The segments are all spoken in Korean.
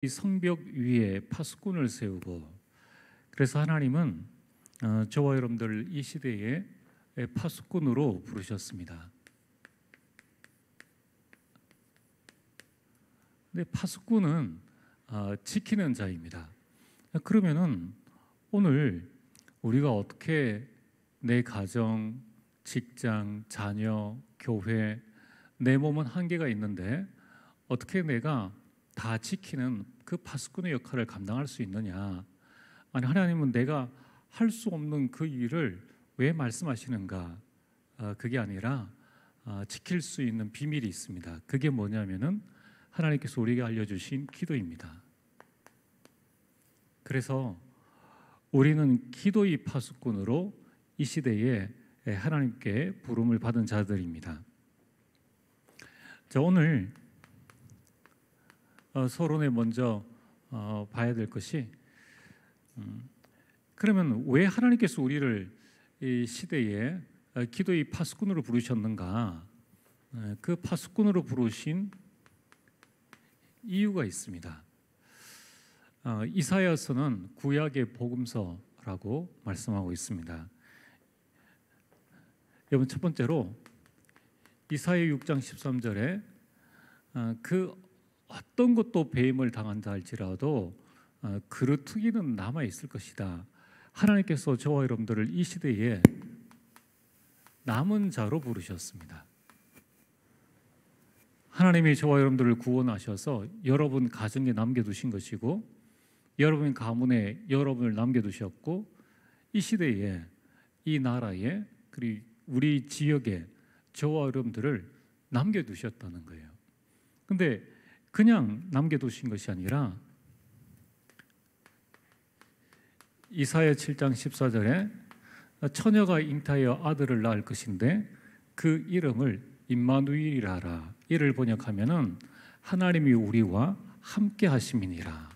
이 성벽 위에 파수꾼을 세우고, 그래서 하나님은 저와 여러분들 이 시대에 파수꾼으로 부르셨습니다. 근데 파수꾼은 지키는 자입니다. 그러면은 오늘 우리가 어떻게 내 가정, 직장, 자녀, 교회, 내 몸은 한계가 있는데 어떻게 내가 다 지키는 그 파수꾼의 역할을 감당할 수 있느냐? 아니, 하나님은 내가 할 수 없는 그 일을 왜 말씀하시는가? 그게 아니라 지킬 수 있는 비밀이 있습니다. 그게 뭐냐면은 하나님께서 우리에게 알려주신 기도입니다. 그래서 우리는 기도의 파수꾼으로 이 시대에 하나님께 부름을 받은 자들입니다. 자, 오늘 서론에 먼저 봐야 될 것이, 그러면 왜 하나님께서 우리를 이 시대에 기도의 파수꾼으로 부르셨는가? 그 파수꾼으로 부르신 이유가 있습니다. 이사야서는 구약의 복음서라고 말씀하고 있습니다. 여러분, 첫 번째로 이사야 6장 13절에 그 어떤 것도 배임을 당한다 할지라도 그루터기는 남아 있을 것이다. 하나님께서 저와 여러분들을 이 시대에 남은 자로 부르셨습니다. 하나님이 저와 여러분들을 구원하셔서 여러분 가정에 남겨두신 것이고, 여러분 가문에 여러분을 남겨두셨고, 이 시대에, 이 나라에, 그리고 우리 지역에 저와 여러분들을 남겨두셨다는 거예요. 근데 그냥 남겨두신 것이 아니라 이사야 7장 14절에 처녀가 잉타하여 아들을 낳을 것인데 그 이름을 임마누엘이라 하라. 이를 번역하면은 하나님이 우리와 함께 하심이니라.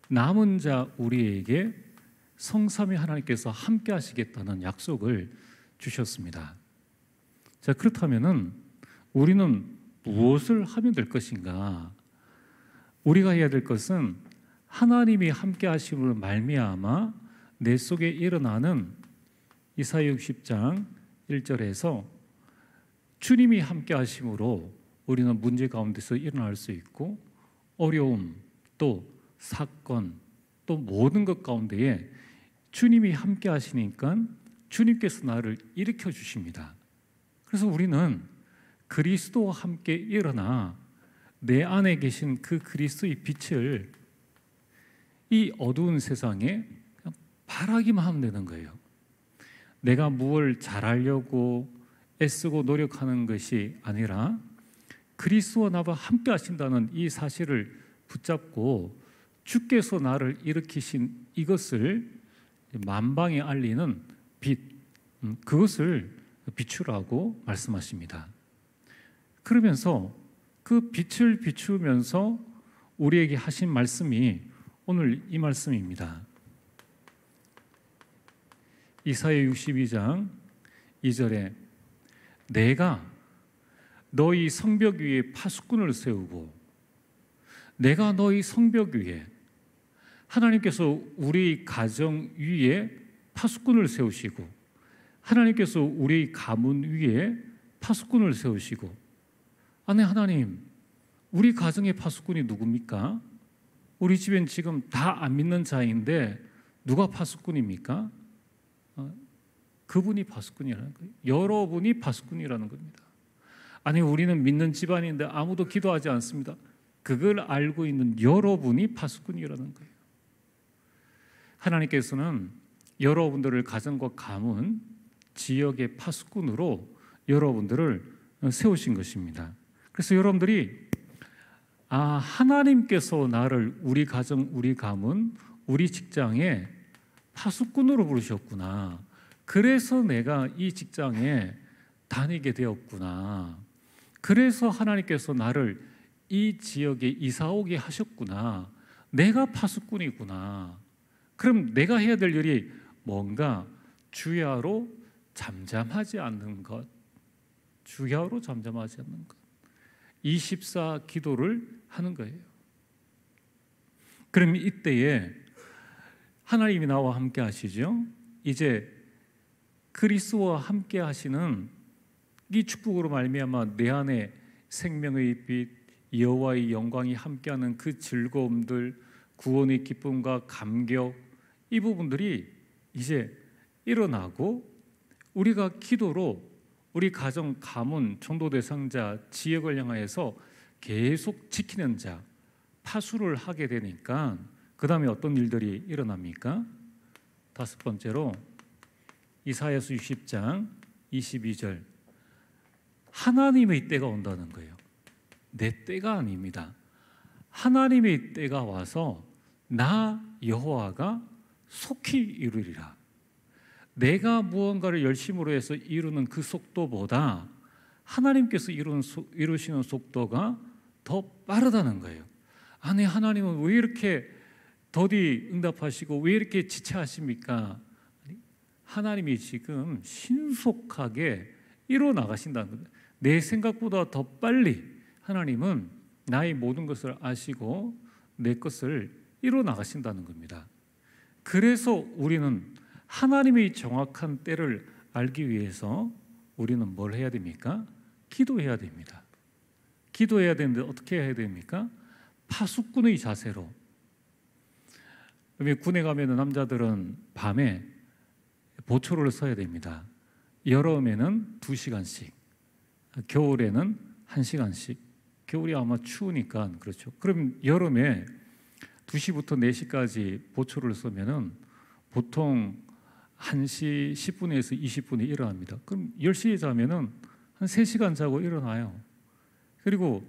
남은 자 우리에게 성삼위 하나님께서 함께 하시겠다는 약속을 주셨습니다. 자, 그렇다면은 우리는 무엇을 하면 될 것인가? 우리가 해야 될 것은 하나님이 함께 하심으로 말미암아 내 속에 일어나는 이사야 60장 1절에서 주님이 함께 하심으로 우리는 문제 가운데서 일어날 수 있고, 어려움, 또 사건, 또 모든 것 가운데에 주님이 함께 하시니까 주님께서 나를 일으켜 주십니다. 그래서 우리는 그리스도와 함께 일어나 내 안에 계신 그 그리스도의 빛을 이 어두운 세상에 발하기만 하면 되는 거예요. 내가 무엇을 잘하려고 애쓰고 노력하는 것이 아니라 그리스도와 나와 함께 하신다는 이 사실을 붙잡고 주께서 나를 일으키신 이것을 만방에 알리는 빛, 그것을 비추라고 말씀하십니다. 그러면서 그 빛을 비추면서 우리에게 하신 말씀이 오늘 이 말씀입니다. 이사야 62장 2절에 내가 너희 성벽 위에 파수꾼을 세우고, 내가 너희 성벽 위에, 하나님께서 우리 가정 위에 파수꾼을 세우시고, 하나님께서 우리 가문 위에 파수꾼을 세우시고. 아니, 하나님, 우리 가정의 파수꾼이 누굽니까? 우리 집엔 지금 다 안 믿는 자인데 누가 파수꾼입니까? 그분이 파수꾼이라는 거예요. 여러분이 파수꾼이라는 겁니다. 아니, 우리는 믿는 집안인데 아무도 기도하지 않습니다. 그걸 알고 있는 여러분이 파수꾼이라는 거예요. 하나님께서는 여러분들을 가정과 가문, 지역의 파수꾼으로 여러분들을 세우신 것입니다. 그래서 여러분들이 하나님께서 나를 우리 가정, 우리 가문, 우리 직장에 파수꾼으로 부르셨구나. 그래서 내가 이 직장에 다니게 되었구나. 그래서 하나님께서 나를 이 지역에 이사 오게 하셨구나. 내가 파수꾼이구나. 그럼 내가 해야 될 일이 뭔가 주야로 잠잠하지 않는 것. 주야로 잠잠하지 않는 것. 24 기도를 하는 거예요. 그럼 이때에 하나님이 나와 함께 하시죠. 이제 그리스도와 함께 하시는 이 축복으로 말미암아 내 안에 생명의 빛, 여호와의 영광이 함께하는 그 즐거움들, 구원의 기쁨과 감격, 이 부분들이 이제 일어나고 우리가 기도로 우리 가정, 가문, 전도 대상자, 지역을 향하여서 계속 지키는 자, 파수를 하게 되니까 그 다음에 어떤 일들이 일어납니까? 다섯 번째로 이사야서 60장 22절, 하나님의 때가 온다는 거예요. 내 때가 아닙니다. 하나님의 때가 와서 나 여호와가 속히 이루리라. 내가 무언가를 열심으로 해서 이루는 그 속도보다 하나님께서 이루시는 속도가 더 빠르다는 거예요. 아니, 하나님은 왜 이렇게 더디 응답하시고 왜 이렇게 지체하십니까? 하나님이 지금 신속하게 이루어 나가신다는 거예요. 내 생각보다 더 빨리 하나님은 나의 모든 것을 아시고 내 것을 이루어 나가신다는 겁니다. 그래서 우리는 하나님의 정확한 때를 알기 위해서 우리는 뭘 해야 됩니까? 기도해야 됩니다. 기도해야 되는데 어떻게 해야 됩니까? 파수꾼의 자세로. 군에 가면 남자들은 밤에 보초를 서야 됩니다. 여름에는 2시간씩, 겨울에는 1시간씩. 겨울이 아마 추우니까 그렇죠. 그럼 여름에 2시부터 4시까지 보초를 서면은 보통 1시 10분에서 20분에 일어납니다. 그럼 10시에 자면은 한 3시간 자고 일어나요. 그리고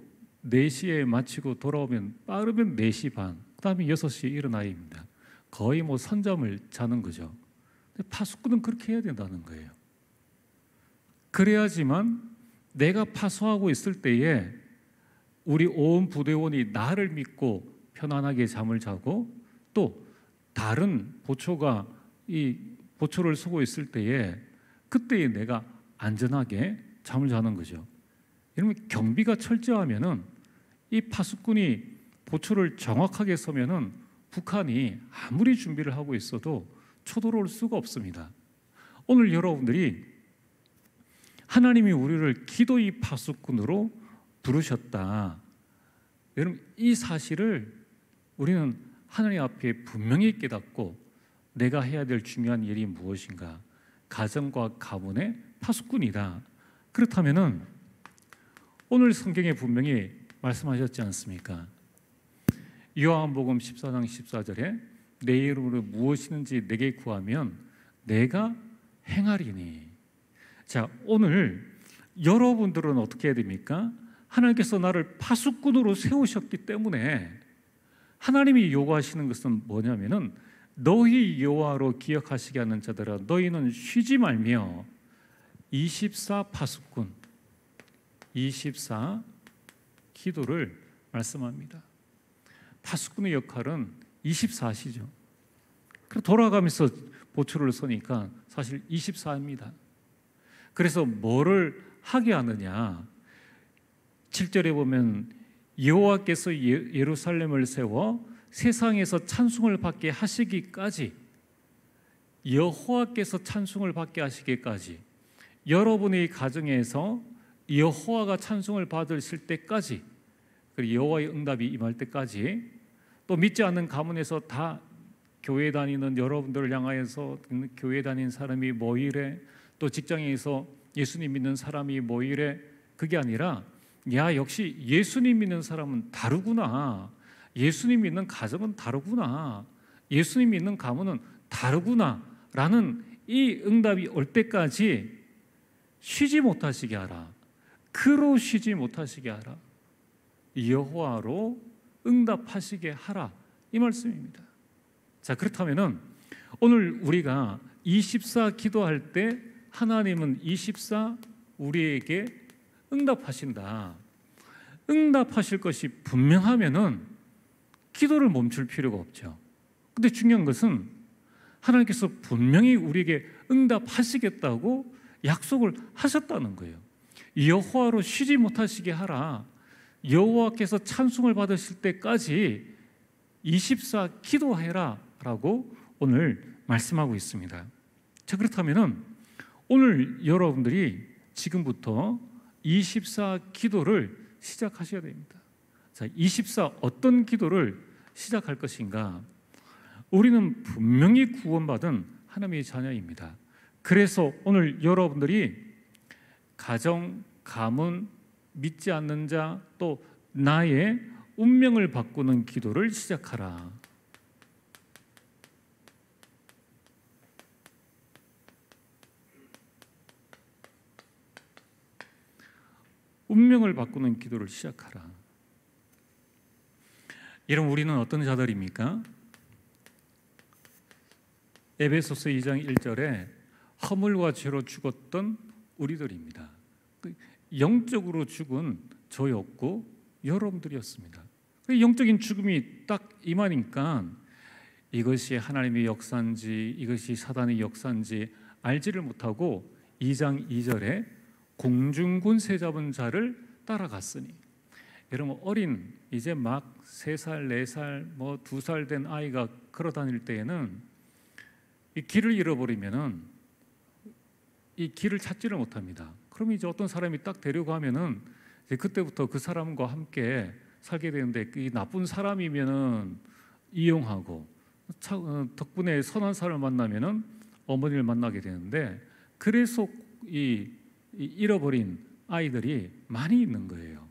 4시에 마치고 돌아오면 빠르면 4시 반, 그 다음에 6시에 일어나야 합니다. 거의 뭐 선잠을 자는 거죠. 근데 파수꾼은 그렇게 해야 된다는 거예요. 그래야지만 내가 파수하고 있을 때에 우리 온 부대원이 나를 믿고 편안하게 잠을 자고, 또 다른 보초가 이 보초를 서고 있을 때에 그때에 내가 안전하게 잠을 자는 거죠. 이러면 경비가 철저하면은 이 파수꾼이 보초를 정확하게 서면은 북한이 아무리 준비를 하고 있어도 쳐들어올 수가 없습니다. 오늘 여러분들이 하나님이 우리를 기도의 파수꾼으로 부르셨다. 여러분, 이 사실을 우리는 하나님 앞에 분명히 깨닫고 내가 해야 될 중요한 일이 무엇인가? 가정과 가문의 파수꾼이다. 그렇다면은 오늘 성경에 분명히 말씀하셨지 않습니까? 요한복음 14장 14절에 내 이름으로 무엇이든지 내게 구하면 내가 행하리니. 자, 오늘 여러분들은 어떻게 해야 됩니까? 하나님께서 나를 파수꾼으로 세우셨기 때문에 하나님이 요구하시는 것은 뭐냐면은 너희 여호와로 기억하시게 하는 자들아 너희는 쉬지 말며 24 파수꾼, 24 기도를 말씀합니다. 파수꾼의 역할은 24시죠. 그래서 돌아가면서 보초를 서니까 사실 24입니다. 그래서 뭐를 하게 하느냐? 7절에 보면 여호와께서 예루살렘을 세워 세상에서 찬송을 받게 하시기까지, 여호와께서 찬송을 받게 하시기까지, 여러분의 가정에서 여호와가 찬송을 받으실 때까지, 그리고 여호와의 응답이 임할 때까지, 또 믿지 않는 가문에서 다 교회 다니는 여러분들을 향하여서 교회 다니는 사람이 뭐 이래, 또 직장에서 예수님 믿는 사람이 뭐 이래, 그게 아니라 야, 역시 예수님 믿는 사람은 다르구나, 예수님 믿는 가정은 다르구나, 예수님 믿는 가문은 다르구나 라는 이 응답이 올 때까지 쉬지 못하시게 하라. 그로 쉬지 못하시게 하라. 여호와로 응답하시게 하라, 이 말씀입니다. 자, 그렇다면은 오늘 우리가 24 기도할 때 하나님은 24 우리에게 응답하신다. 응답하실 것이 분명하면은 기도를 멈출 필요가 없죠. 근데 중요한 것은 하나님께서 분명히 우리에게 응답하시겠다고 약속을 하셨다는 거예요. 여호와로 쉬지 못하시게 하라. 여호와께서 찬송을 받으실 때까지 24 기도해라 라고 오늘 말씀하고 있습니다. 자, 그렇다면 오늘 여러분들이 지금부터 24 기도를 시작하셔야 됩니다. 자, 24 어떤 기도를 시작할 것인가? 우리는 분명히 구원받은 하나님의 자녀입니다. 그래서 오늘 여러분들이 가정, 가문, 믿지 않는 자, 또 나의 운명을 바꾸는 기도를 시작하라. 운명을 바꾸는 기도를 시작하라. 여러분, 우리는 어떤 자들입니까? 에베소서 2장 1절에 허물과 죄로 죽었던 우리들입니다. 영적으로 죽은 저였고 여러분들이었습니다. 영적인 죽음이 딱 임하니까 이것이 하나님의 역사인지 이것이 사단의 역사인지 알지를 못하고 2장 2절에 공중군세 잡은 자를 따라갔으니, 여러분 어린 이제 막 3살, 4살, 뭐 2살 된 아이가 걸어다닐 때에는 이 길을 잃어버리면은 이 길을 찾지를 못합니다. 그럼 이제 어떤 사람이 딱 데려가면은 이제 그때부터 그 사람과 함께 살게 되는데, 이 나쁜 사람이면은 이용하고 덕분에 선한 사람을 만나면은 어머니를 만나게 되는데, 그래서 이 잃어버린 아이들이 많이 있는 거예요.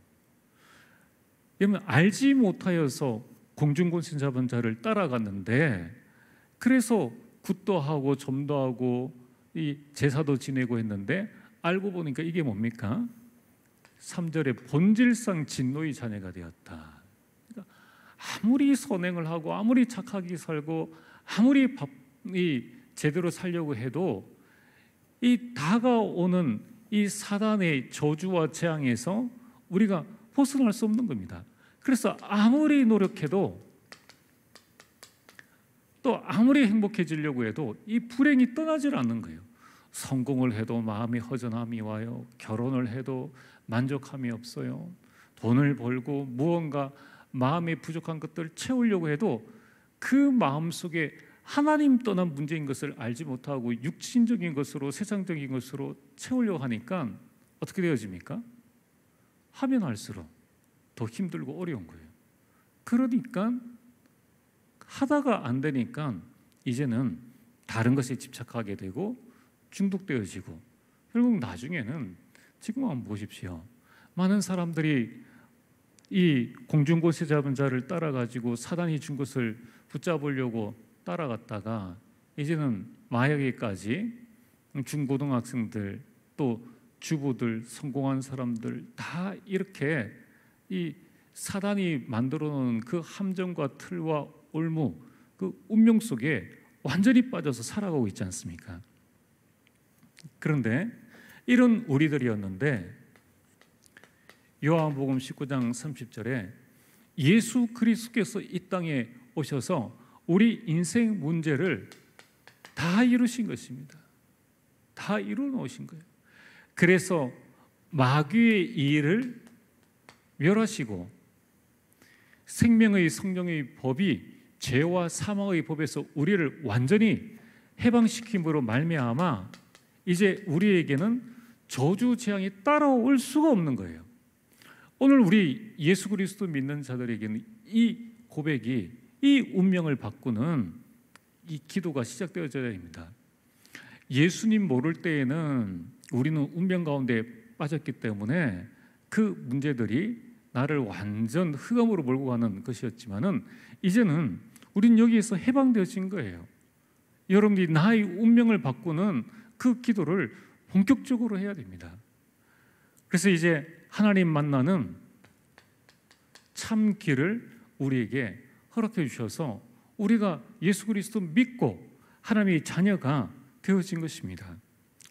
왜냐하면 알지 못하여서 공중군신 잡은 자를 따라갔는데, 그래서 굿도 하고 점도 하고 이 제사도 지내고 했는데 알고 보니까 이게 뭡니까? 3절에 본질상 진노의 자녀가 되었다. 그러니까 아무리 선행을 하고 아무리 착하게 살고 아무리 제대로 살려고 해도 이 다가오는 이 사단의 저주와 재앙에서 우리가 벗어날 수 없는 겁니다. 그래서 아무리 노력해도 또 아무리 행복해지려고 해도 이 불행이 떠나질 않는 거예요. 성공을 해도 마음이 허전함이 와요. 결혼을 해도 만족함이 없어요. 돈을 벌고 무언가 마음에 부족한 것들을 채우려고 해도 그 마음속에 하나님 떠난 문제인 것을 알지 못하고 육신적인 것으로, 세상적인 것으로 채우려고 하니까 어떻게 되어집니까? 하면 할수록 더 힘들고 어려운 거예요. 그러니까 하다가 안 되니까 이제는 다른 것에 집착하게 되고 중독되어지고, 결국 나중에는 지금 한번 보십시오. 많은 사람들이 이 공중고세 잡은 자를 따라가지고 사단이 준 것을 붙잡으려고 따라갔다가 이제는 마약에까지, 중고등학생들 또 주부들, 성공한 사람들 다 이렇게 이 사단이 만들어 놓은 그 함정과 틀과 올무, 그 운명 속에 완전히 빠져서 살아가고 있지 않습니까? 그런데 이런 우리들이었는데 요한복음 19장 30절에 예수 그리스도께서 이 땅에 오셔서 우리 인생 문제를 다 이루신 것입니다. 다 이루어 놓으신 거예요. 그래서 마귀의 일을 멸하시고 생명의 성령의 법이 죄와 사망의 법에서 우리를 완전히 해방시킴으로 말미암아 이제 우리에게는 저주 재앙이 따라올 수가 없는 거예요. 오늘 우리 예수 그리스도 믿는 자들에게는 이 고백이, 이 운명을 바꾸는 이 기도가 시작되어져야 합니다. 예수님 모를 때에는 우리는 운명 가운데 빠졌기 때문에 그 문제들이 나를 완전 흑암으로 몰고 가는 것이었지만은 이제는 우린 여기에서 해방되어진 거예요. 여러분들이 나의 운명을 바꾸는 그 기도를 본격적으로 해야 됩니다. 그래서 이제 하나님 만나는 참 길을 우리에게 허락해 주셔서 우리가 예수 그리스도 믿고 하나님의 자녀가 되어진 것입니다.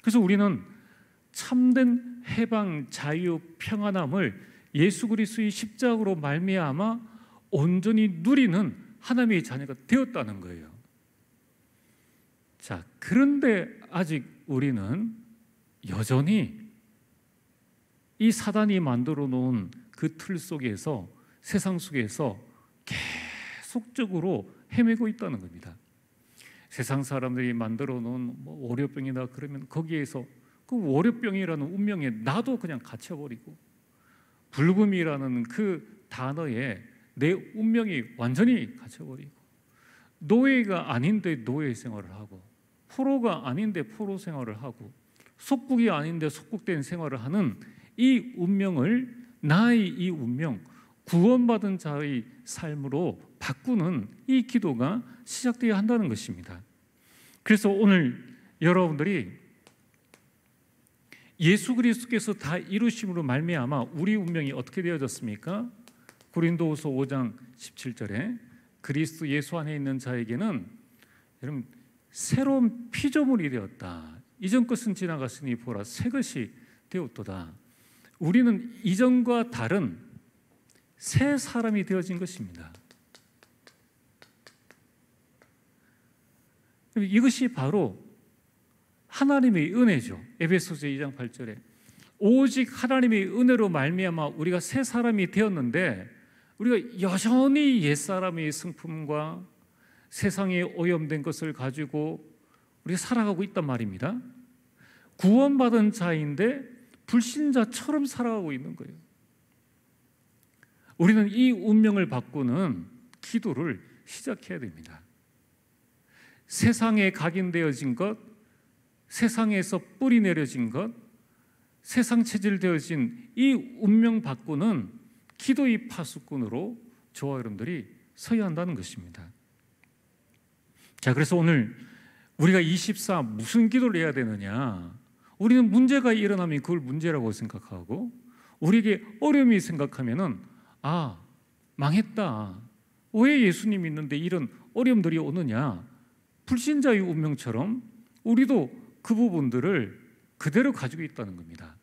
그래서 우리는 참된 해방, 자유, 평안함을 예수 그리스도의 십자가로 말미암아 온전히 누리는 하나님의 자녀가 되었다는 거예요. 자, 그런데 아직 우리는 여전히 이 사단이 만들어 놓은 그 틀 속에서, 세상 속에서 계속적으로 헤매고 있다는 겁니다. 세상 사람들이 만들어 놓은 월요병이다 그러면 거기에서 그 월요병이라는 운명에 나도 그냥 갇혀버리고, 불금이라는 그 단어에 내 운명이 완전히 갇혀버리고, 노예가 아닌데 노예 생활을 하고, 포로가 아닌데 포로 생활을 하고, 속국이 아닌데 속국된 생활을 하는 이 운명을, 나의 이 운명, 구원받은 자의 삶으로 바꾸는 이 기도가 시작되어야 한다는 것입니다. 그래서 오늘 여러분들이 예수 그리스도께서 다 이루심으로 말미암아 우리 운명이 어떻게 되어졌습니까? 고린도후서 5장 17절에 그리스도 예수 안에 있는 자에게는 여러분 새로운 피조물이 되었다. 이전 것은 지나갔으니 보라 새 것이 되었도다. 우리는 이전과 다른 새 사람이 되어진 것입니다. 이것이 바로 하나님의 은혜죠. 에베소서 2장 8절에 오직 하나님의 은혜로 말미암아 우리가 새 사람이 되었는데, 우리가 여전히 옛사람의 성품과 세상에 오염된 것을 가지고 우리가 살아가고 있단 말입니다. 구원받은 자인데 불신자처럼 살아가고 있는 거예요. 우리는 이 운명을 바꾸는 기도를 시작해야 됩니다. 세상에 각인되어진 것, 세상에서 뿌리 내려진 것, 세상 체질되어진 이 운명 바꾸는 기도의 파수꾼으로 저와 여러분들이 서야 한다는 것입니다. 자, 그래서 오늘 우리가 24 무슨 기도를 해야 되느냐? 우리는 문제가 일어나면 그걸 문제라고 생각하고, 우리에게 어려움이 생각하면은 망했다. 왜 예수님이 있는데 이런 어려움들이 오느냐? 불신자의 운명처럼 우리도 그 부분들을 그대로 가지고 있다는 겁니다.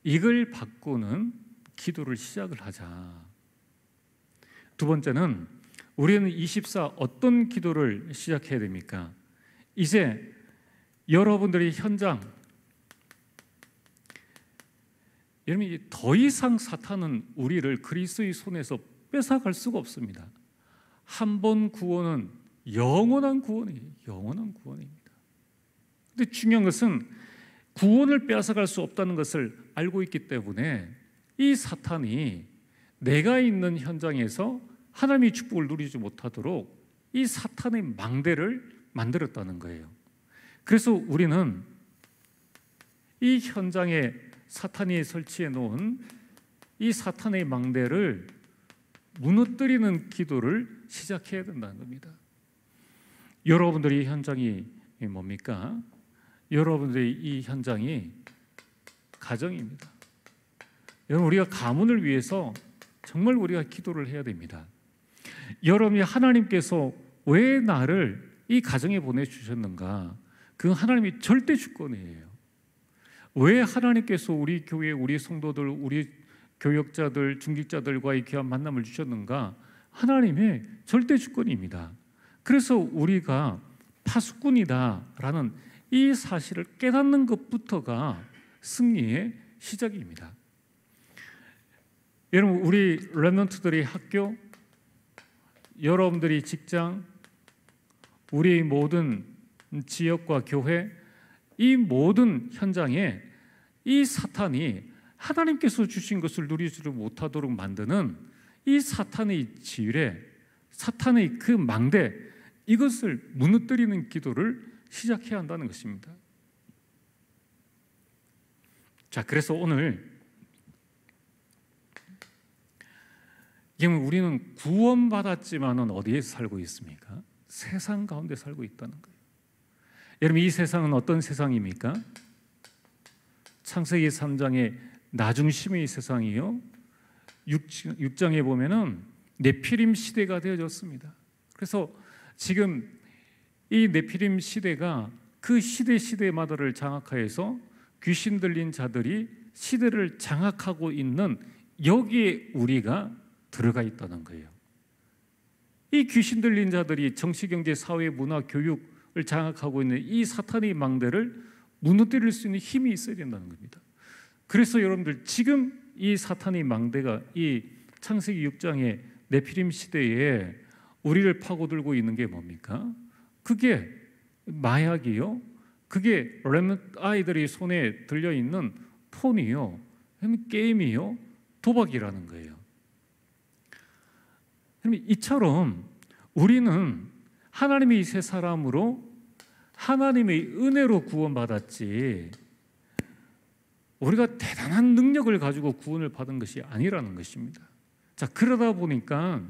이걸 바꾸는 기도를 시작을 하자. 두 번째는 우리는 24 어떤 기도를 시작해야 됩니까? 이제 여러분들이 현장, 여러분 더 이상 사탄은 우리를 그리스도의 손에서 뺏어갈 수가 없습니다. 한 번 구원은 영원한 구원이에요. 영원한 구원입니다. 근데 중요한 것은 구원을 빼앗아갈 수 없다는 것을 알고 있기 때문에 이 사탄이 내가 있는 현장에서 하나님의 축복을 누리지 못하도록 이 사탄의 망대를 만들었다는 거예요. 그래서 우리는 이 현장에 사탄이 설치해 놓은 이 사탄의 망대를 무너뜨리는 기도를 시작해야 된다는 겁니다. 여러분들이 현장이 뭡니까? 여러분들의 이 현장이 가정입니다. 여러분, 우리가 가문을 위해서 정말 우리가 기도를 해야 됩니다. 여러분이 하나님께서 왜 나를 이 가정에 보내주셨는가? 그 하나님이 절대 주권이에요. 왜 하나님께서 우리 교회, 우리 성도들, 우리 교역자들, 중직자들과의 귀한 만남을 주셨는가? 하나님의 절대 주권입니다. 그래서 우리가 파수꾼이다라는 이 사실을 깨닫는 것부터가 승리의 시작입니다. 여러분, 우리 렘넌트들이 학교, 여러분들이 직장, 우리 모든 지역과 교회, 이 모든 현장에 이 사탄이 하나님께서 주신 것을 누리지 못하도록 만드는 이 사탄의 지뢰, 사탄의 그 망대, 이것을 무너뜨리는 기도를 시작해야 한다는 것입니다. 자, 그래서 오늘 우리는 구원받았지만은 어디에 살고 있습니까? 세상 가운데 살고 있다는 거예요. 여러분, 이 세상은 어떤 세상입니까? 창세기 3장의 나중심의 세상이요, 6장에 보면은 네피림 시대가 되어졌습니다. 그래서 지금 이 네피림 시대가 그 시대마다를 장악하여서 귀신 들린 자들이 시대를 장악하고 있는 여기에 우리가 들어가 있다는 거예요. 이 귀신 들린 자들이 정치, 경제, 사회, 문화, 교육을 장악하고 있는 이 사탄의 망대를 무너뜨릴 수 있는 힘이 있어야 된다는 겁니다. 그래서 여러분들 지금 이 사탄의 망대가 이 창세기 6장의 네피림 시대에 우리를 파고들고 있는 게 뭡니까? 그게 마약이요. 그게 렘넌트 아이들이 손에 들려있는 폰이요. 게임이요. 도박이라는 거예요. 이처럼 우리는 하나님의 이 세 사람으로 하나님의 은혜로 구원받았지 우리가 대단한 능력을 가지고 구원을 받은 것이 아니라는 것입니다. 자, 그러다 보니까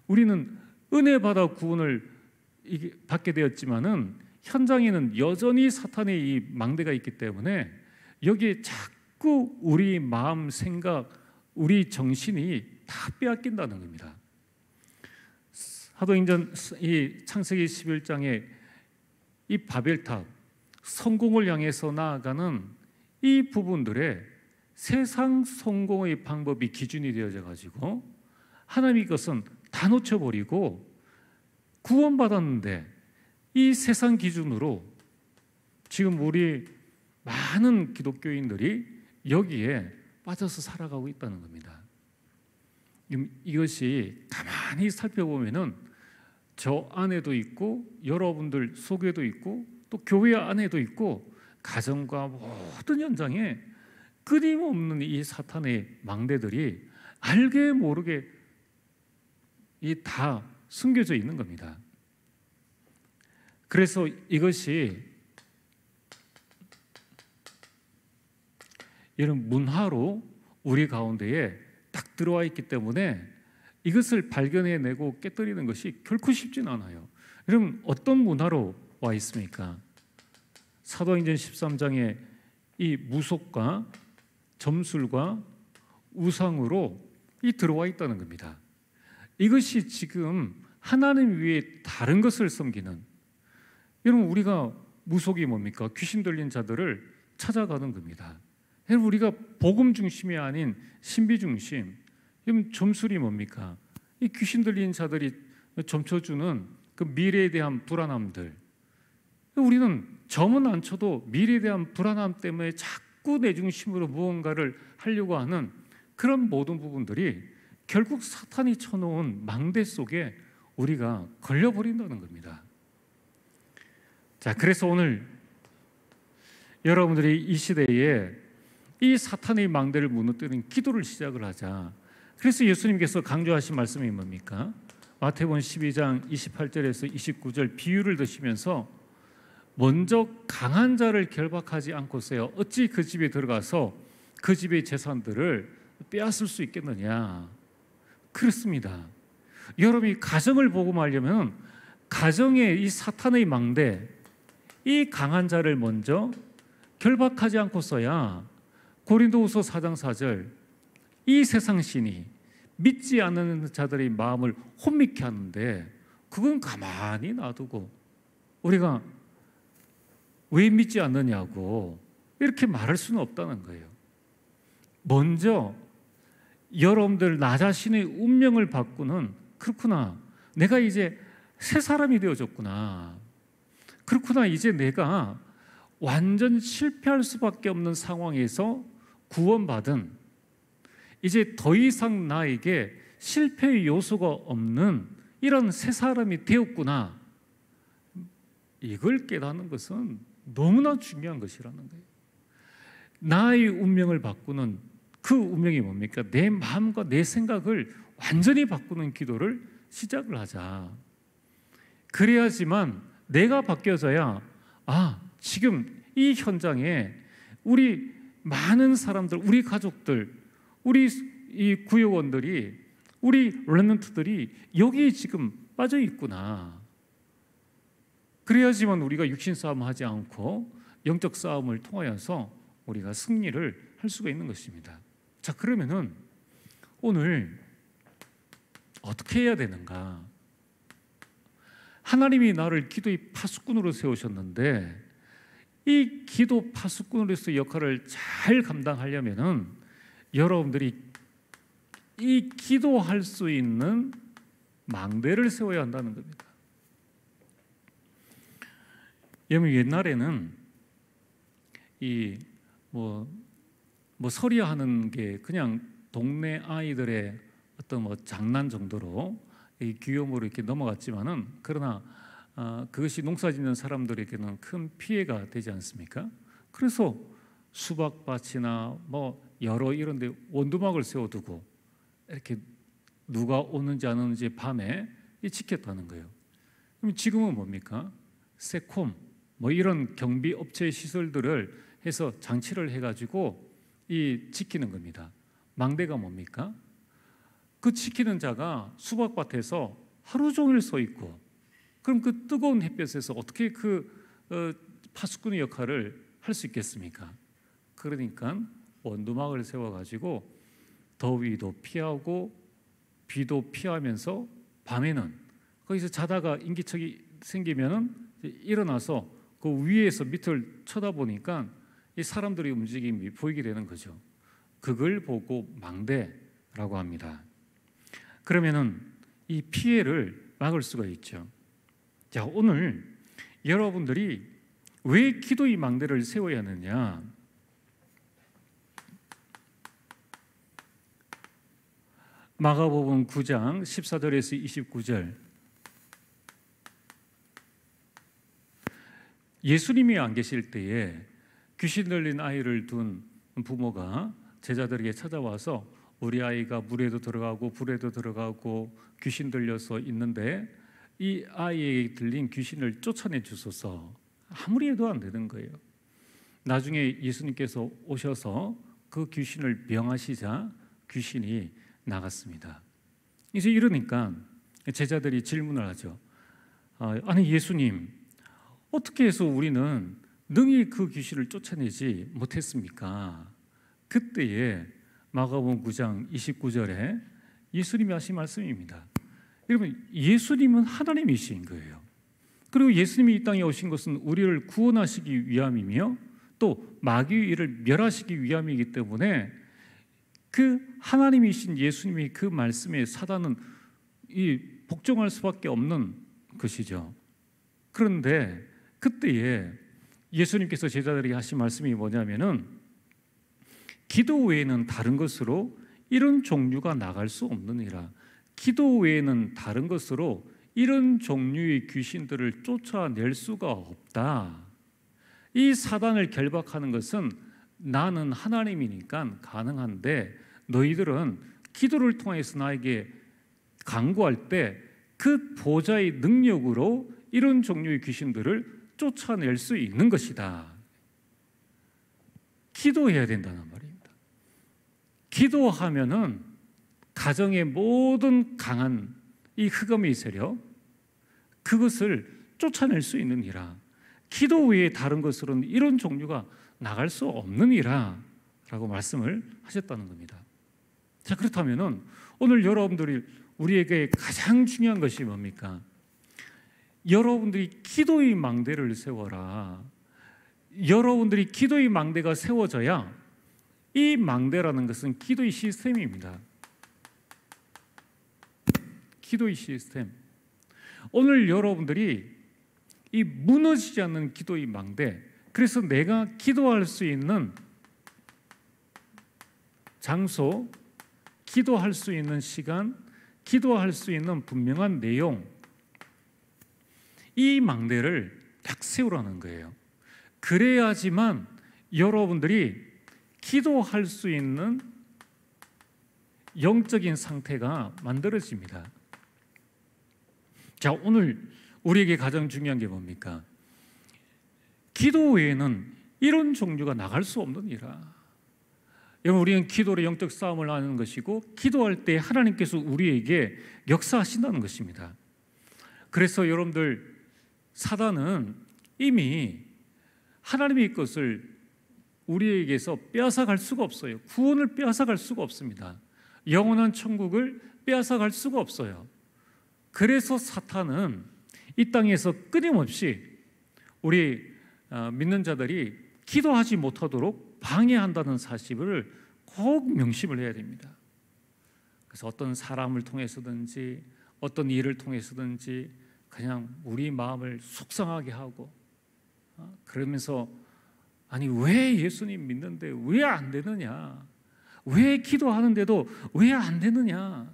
우리는 은혜 받아 구원을 받게 되었지만은 현장에는 여전히 사탄의 이 망대가 있기 때문에 여기에 자꾸 우리 마음, 생각, 우리 정신이 다 빼앗긴다는 겁니다. 사도행전 이 창세기 11장에 이 바벨탑, 성공을 향해서 나아가는 이 부분들에 세상 성공의 방법이 기준이 되어져 가지고 하나님 이것은 다 놓쳐버리고 구원받았는데 이 세상 기준으로 지금 우리 많은 기독교인들이 여기에 빠져서 살아가고 있다는 겁니다. 이것이 가만히 살펴보면은 저 안에도 있고 여러분들 속에도 있고 또 교회 안에도 있고 가정과 모든 현장에 끊임없는 이 사탄의 망대들이 알게 모르게 다 숨겨져 있는 겁니다. 그래서 이것이 이런 문화로 우리 가운데에 딱 들어와 있기 때문에 이것을 발견해내고 깨뜨리는 것이 결코 쉽진 않아요. 여러분 어떤 문화로 와 있습니까? 사도행전 13장에 이 무속과 점술과 우상으로 들어와 있다는 겁니다. 이것이 지금 하나님 위에 다른 것을 섬기는, 여러분 우리가 무속이 뭡니까? 귀신 들린 자들을 찾아가는 겁니다. 여러분 우리가 복음 중심이 아닌 신비 중심. 여러분 점술이 뭡니까? 이 귀신 들린 자들이 점쳐주는 그 미래에 대한 불안함들. 우리는 점은 안 쳐도 미래에 대한 불안함 때문에 자꾸 내 중심으로 무언가를 하려고 하는 그런 모든 부분들이 결국 사탄이 쳐놓은 망대 속에 우리가 걸려버린다는 겁니다. 자, 그래서 오늘 여러분들이 이 시대에 이 사탄의 망대를 무너뜨리는 기도를 시작을 하자. 그래서 예수님께서 강조하신 말씀이 뭡니까? 마태복음 12장 28절에서 29절 비유를 드시면서 먼저 강한 자를 결박하지 않고서야 어찌 그 집에 들어가서 그 집의 재산들을 빼앗을 수 있겠느냐. 그렇습니다. 여러분이 가정을 복음하려면 가정의 이 사탄의 망대, 이 강한 자를 먼저 결박하지 않고서야 고린도후서 4장 4절 이 세상 신이 믿지 않는 자들의 마음을 혼미케 하는데 그건 가만히 놔두고 우리가 왜 믿지 않느냐고 이렇게 말할 수는 없다는 거예요. 먼저 여러분들 나 자신의 운명을 바꾸는, 그렇구나, 내가 이제 새 사람이 되어졌구나, 그렇구나, 이제 내가 완전 실패할 수밖에 없는 상황에서 구원받은, 이제 더 이상 나에게 실패의 요소가 없는 이런 새 사람이 되었구나, 이걸 깨닫는 것은 너무나 중요한 것이라는 거예요. 나의 운명을 바꾸는 그 운명이 뭡니까? 내 마음과 내 생각을 완전히 바꾸는 기도를 시작을 하자. 그래야지만 내가 바뀌어져야 지금 이 현장에 우리 많은 사람들, 우리 가족들, 우리 이 구역원들이, 우리 렘넌트들이 여기 지금 빠져 있구나. 그래야지만 우리가 육신 싸움을 하지 않고 영적 싸움을 통하여서 우리가 승리를 할 수가 있는 것입니다. 자, 그러면은 오늘 어떻게 해야 되는가? 하나님이 나를 기도의 파수꾼으로 세우셨는데 이 기도 파수꾼으로서 역할을 잘 감당하려면은 여러분들이 이 기도할 수 있는 망대를 세워야 한다는 겁니다. 여러분 옛날에는 이 서리하는 게 그냥 동네 아이들의 어떤 장난 정도로 이 귀염으로 이렇게 넘어갔지만은 그러나 그것이 농사짓는 사람들에게는 큰 피해가 되지 않습니까? 그래서 수박밭이나 뭐 여러 이런 데 원두막을 세워두고 이렇게 누가 오는지 안 오는지 밤에 지켰다는 거예요. 그럼 지금은 뭡니까? 세콤 뭐 이런 경비 업체 시설들을 해서 장치를 해가지고 지키는 겁니다. 망대가 뭡니까? 그 지키는 자가 수박밭에서 하루 종일 서 있고, 그럼 그 뜨거운 햇볕에서 어떻게 파수꾼의 역할을 할 수 있겠습니까? 그러니까 원두막을 세워가지고 더위도 피하고 비도 피하면서 밤에는 거기서 자다가 인기척이 생기면은 일어나서 그 위에서 밑을 쳐다보니까 이 사람들의 움직임이 보이게 되는 거죠. 그걸 보고 망대라고 합니다. 그러면은 이 피해를 막을 수가 있죠. 자, 오늘 여러분들이 왜 기도의 망대를 세워야 하느냐? 마가복음 9장 14절에서 29절. 예수님이 안 계실 때에 귀신 들린 아이를 둔 부모가 제자들에게 찾아와서 우리 아이가 물에도 들어가고 불에도 들어가고 귀신 들려서 있는데 이 아이에게 들린 귀신을 쫓아내 주소서. 아무리 해도 안 되는 거예요. 나중에 예수님께서 오셔서 그 귀신을 명하시자 귀신이 나갔습니다. 이제 이러니까 제자들이 질문을 하죠. 아니 예수님, 어떻게 해서 우리는 능히 그 귀신을 쫓아내지 못했습니까? 그때에 마가복음 9장 29절에 예수님이 하신 말씀입니다. 여러분, 예수님은 하나님이신 거예요. 그리고 예수님이 이 땅에 오신 것은 우리를 구원하시기 위함이며 또 마귀의 일을 멸하시기 위함이기 때문에 그 하나님이신 예수님이 그 말씀에 사단은 복종할 수밖에 없는 것이죠. 그런데 그때에 예수님께서 제자들에게 하신 말씀이 뭐냐면은 기도 외에는 다른 것으로 이런 종류가 나갈 수 없느니라. 기도 외에는 다른 것으로 이런 종류의 귀신들을 쫓아낼 수가 없다. 이 사단을 결박하는 것은 나는 하나님이니까 가능한데 너희들은 기도를 통해서 나에게 간구할 때 그 보좌의 능력으로 이런 종류의 귀신들을 쫓아낼 수 있는 것이다. 기도해야 된다는 말입니다. 기도하면은 가정의 모든 강한 이 흑암의 세력 그것을 쫓아낼 수 있느니라. 기도 외에 다른 것으로는 이런 종류가 나갈 수 없느니라 라고 말씀을 하셨다는 겁니다. 자, 그렇다면은 오늘 여러분들이 우리에게 가장 중요한 것이 뭡니까? 여러분들이 기도의 망대를 세워라. 여러분들이 기도의 망대가 세워져야 이 망대라는 것은 기도의 시스템입니다. 기도의 시스템. 오늘 여러분들이 이 무너지지 않는 기도의 망대, 그래서 내가 기도할 수 있는 장소, 기도할 수 있는 시간, 기도할 수 있는 분명한 내용, 이 망대를 딱 세우라는 거예요. 그래야지만 여러분들이 기도할 수 있는 영적인 상태가 만들어집니다. 자, 오늘 우리에게 가장 중요한 게 뭡니까? 기도 외에는 이런 종류가 나갈 수 없느니라. 여러분, 우리는 기도로 영적 싸움을 하는 것이고 기도할 때 하나님께서 우리에게 역사하신다는 것입니다. 그래서 여러분들, 사단은 이미 하나님의 것을 우리에게서 빼앗아갈 수가 없어요. 구원을 빼앗아갈 수가 없습니다. 영원한 천국을 빼앗아갈 수가 없어요. 그래서 사탄은 이 땅에서 끊임없이 우리 믿는 자들이 기도하지 못하도록 방해한다는 사실을 꼭 명심을 해야 됩니다. 그래서 어떤 사람을 통해서든지 어떤 일을 통해서든지 그냥 우리 마음을 속상하게 하고 그러면서 아니 왜 예수님 믿는데 왜 안 되느냐, 왜 기도하는데도 왜 안 되느냐,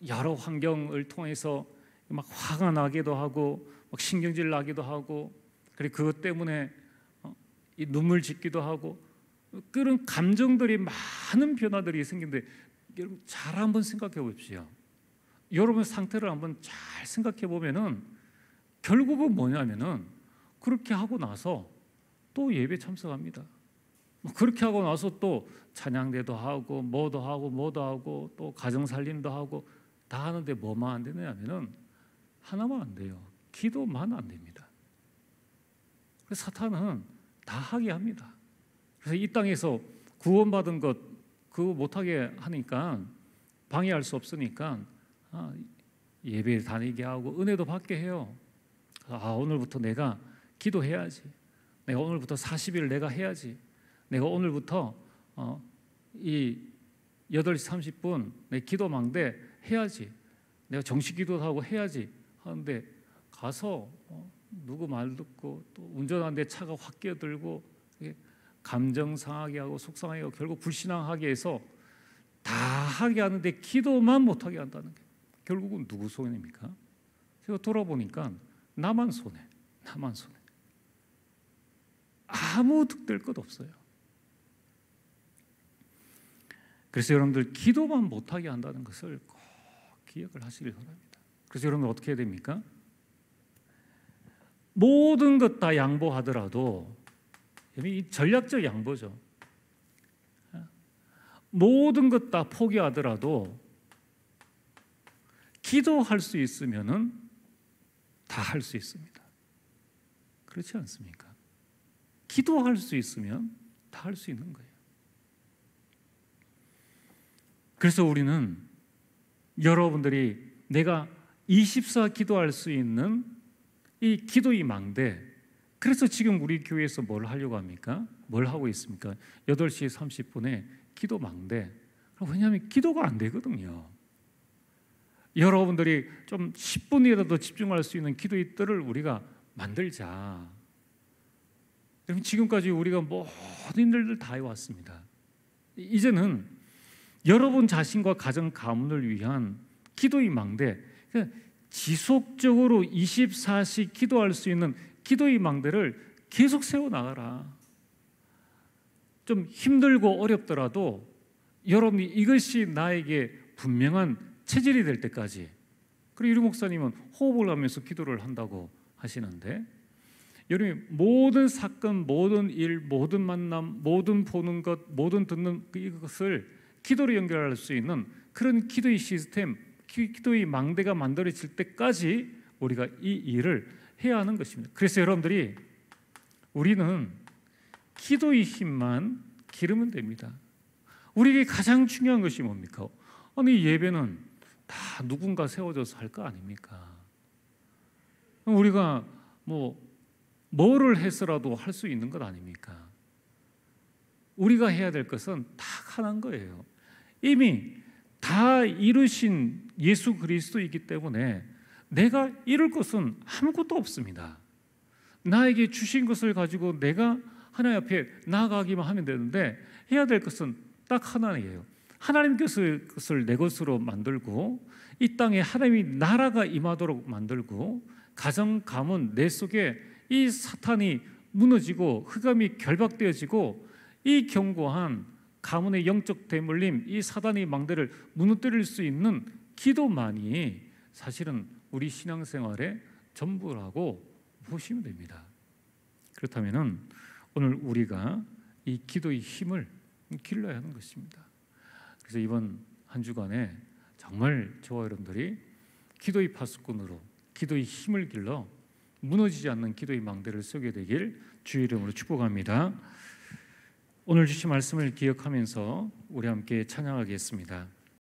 여러 환경을 통해서 막 화가 나기도 하고 막 신경질 나기도 하고 그리고 그것 때문에 이 눈물 짓기도 하고 그런 감정들이 많은 변화들이 생기는데 여러분 잘 한번 생각해 보십시오. 여러분 상태를 한번 잘 생각해 보면은 결국은 뭐냐면은 그렇게 하고 나서 또 예배 참석합니다. 그렇게 하고 나서 또 찬양대도 하고 뭐도 하고 또 가정 살림도 하고 다 하는데 뭐만 안 되냐면은 하나만 안 돼요. 기도만 안 됩니다. 그래서 사탄은 다 하게 합니다. 그래서 이 땅에서 구원받은 것 그거 못하게 하니까 방해할 수 없으니까 예배 다니게 하고 은혜도 받게 해요. 오늘부터 내가 기도해야지. 내가 오늘부터 40일 내가 해야지. 내가 오늘부터 이 8시 30분 내 기도 망대 해야지. 내가 정식 기도도 하고 해야지 하는데 가서 누구 말 듣고 또 운전하는데 차가 확 끼어들고 감정 상하게 하고 속상하게 하고 결국 불신앙하게 해서 다 하게 하는데 기도만 못하게 한다는 게 결국은 누구 손해입니까? 제가 돌아보니까 나만 손해. 아무 득될 것 없어요. 그래서 여러분들 기도만 못하게 한다는 것을 꼭 기억을 하시길 바랍니다. 그래서 여러분들 어떻게 해야 됩니까? 모든 것 다 양보하더라도 이 전략적 양보죠. 모든 것 다 포기하더라도 기도할 수 있으면은 다 할 수 있습니다. 그렇지 않습니까? 기도할 수 있으면 다 할 수 있는 거예요. 그래서 우리는 여러분들이 내가 24 기도할 수 있는 이 기도의 망대, 그래서 지금 우리 교회에서 뭘 하려고 합니까? 뭘 하고 있습니까? 8시 30분에 기도 망대. 왜냐하면 기도가 안 되거든요. 여러분들이 좀 10분이라도 집중할 수 있는 기도의 뜰을 우리가 만들자. 여러분 지금까지 우리가 모든 일들 다 해왔습니다. 이제는 여러분 자신과 가정 가문을 위한 기도의 망대, 지속적으로 24시 기도할 수 있는 기도의 망대를 계속 세워나가라. 좀 힘들고 어렵더라도 여러분이 이것이 나에게 분명한 체질이 될 때까지. 그리고 유리 목사님은 호흡을 하면서 기도를 한다고 하시는데 여러분이 모든 사건, 모든 일, 모든 만남, 모든 보는 것, 모든 듣는 이것을 기도로 연결할 수 있는 그런 기도의 시스템, 기도의 망대가 만들어질 때까지 우리가 이 일을 해야 하는 것입니다. 그래서 여러분들이 우리는 기도의 힘만 기르면 됩니다. 우리에게 가장 중요한 것이 뭡니까? 아니 예배는 다 누군가 세워져서 할 거 아닙니까? 우리가 뭐를 해서라도 할 수 있는 것 아닙니까? 우리가 해야 될 것은 다 하나인 거예요. 이미 다 이루신 예수 그리스도이기 때문에 내가 이룰 것은 아무것도 없습니다. 나에게 주신 것을 가지고 내가 하나님 앞에 나아가기만 하면 되는데 해야 될 것은 딱 하나예요. 하나님께서 그것을 내 것으로 만들고 이 땅에 하나님의 나라가 임하도록 만들고 가정, 가문, 내 속에 이 사탄이 무너지고 흑암이 결박되어지고 이 견고한 가문의 영적 대물림, 이 사단의 망대를 무너뜨릴 수 있는 기도만이 사실은 우리 신앙생활의 전부라고 보시면 됩니다. 그렇다면 오늘 우리가 이 기도의 힘을 길러야 하는 것입니다. 그래서 이번 한 주간에 정말 저와 여러분들이 기도의 파수꾼으로 기도의 힘을 길러 무너지지 않는 기도의 망대를 쏘게 되길 주의 이름으로 축복합니다. 오늘 주신 말씀을 기억하면서 우리 함께 찬양하겠습니다.